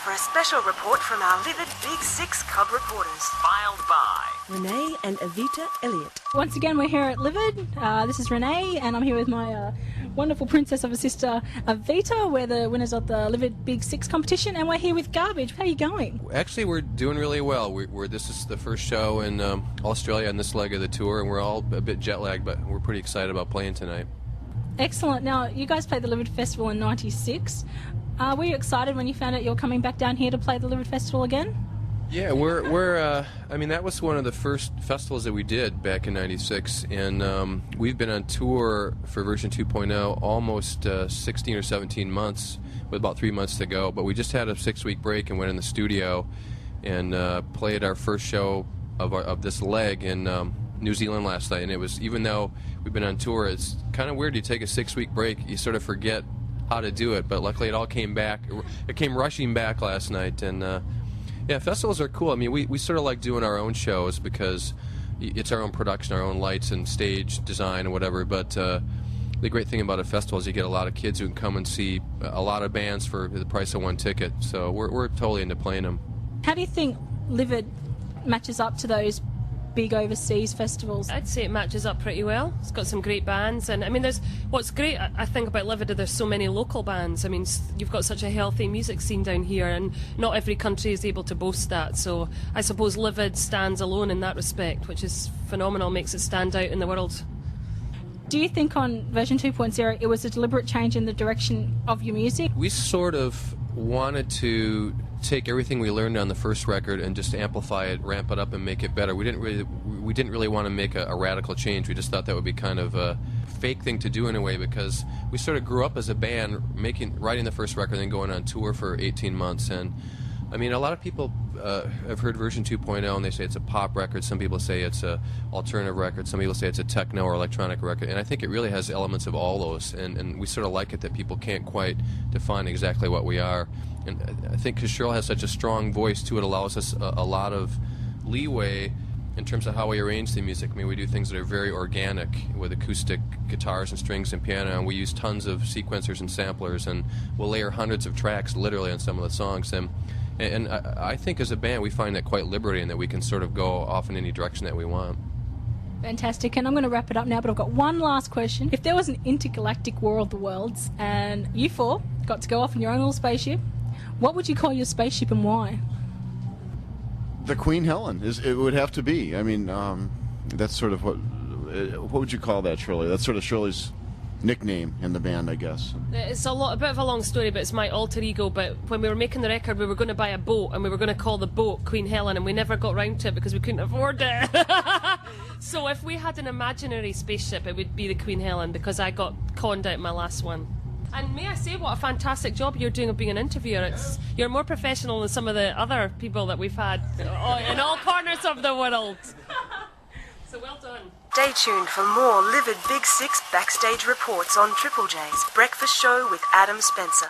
for a special report from our Livid Big Six Cub reporters. Filed by Renee and Aveta, Elliott. Once again, we're here at Livid. This is Renee, and I'm here with my wonderful princess of a sister, Aveta. We're the winners of the Livid Big Six competition, and we're here with Garbage. How are you going? Actually, we're doing really well. This is the first show in Australia on this leg of the tour, and we're all a bit jet-lagged, but we're pretty excited about playing tonight. Excellent. Now, you guys played the Livid Festival in '96. Were you excited when you found out you were coming back down here to play the Livid Festival again? Yeah, I mean, that was one of the first festivals that we did back in '96, and we've been on tour for version 2.0 almost 16 or 17 months, with about 3 months to go. But we just had a 6-week break and went in the studio and played our first show of this leg in New Zealand last night. And it was, even though we've been on tour, it's kind of weird. You take a 6-week break, you sort of forget how to do it. But luckily, it all came back. It came rushing back last night, and yeah, festivals are cool. I mean, we sort of like doing our own shows because it's our own production, our own lights and stage design and whatever. But the great thing about a festival is you get a lot of kids who can come and see a lot of bands for the price of one ticket. So we're totally into playing them. How do you think Livid matches up to those big overseas festivals? I'd say it matches up pretty well. It's got some great bands, and I mean, what's great I think about Livid is there's so many local bands. I mean, you've got such a healthy music scene down here, and not every country is able to boast that. So I suppose Livid stands alone in that respect, which is phenomenal, makes it stand out in the world. Do you think on version 2.0 it was a deliberate change in the direction of your music? We sort of wanted to take everything we learned on the first record and just amplify it, ramp it up, and make it better. We didn't really want to make a radical change. We just thought that would be kind of a fake thing to do in a way, because we sort of grew up as a band writing the first record and then going on tour for 18 months. And I mean, a lot of people have heard version 2.0 and they say it's a pop record. Some people say it's a alternative record. Some people say it's a techno or electronic record. And I think it really has elements of all those. And we sort of like it that people can't quite define exactly what we are. And I think because Shirley has such a strong voice too, it allows us a lot of leeway in terms of how we arrange the music. I mean, we do things that are very organic with acoustic guitars and strings and piano, and we use tons of sequencers and samplers, and we'll layer hundreds of tracks literally on some of the songs. And I think as a band we find that quite liberating, that we can sort of go off in any direction that we want. Fantastic, and I'm going to wrap it up now, but I've got one last question. If there was an intergalactic War of the Worlds and you four got to go off in your own little spaceship, what would you call your spaceship and why? The Queen Helen. It would have to be. I mean, that's sort of what would you call that, Shirley? That's sort of Shirley's nickname in the band, I guess. It's a bit of a long story, but it's my alter ego. But when we were making the record, we were going to buy a boat, and we were going to call the boat Queen Helen, and we never got round to it because we couldn't afford it. So if we had an imaginary spaceship, it would be the Queen Helen, because I got conned out in my last one. And may I say, what a fantastic job you're doing of being an interviewer. You're more professional than some of the other people that we've had in all corners of the world. So well done. Stay tuned for more Livid Big Six backstage reports on Triple J's Breakfast Show with Adam Spencer.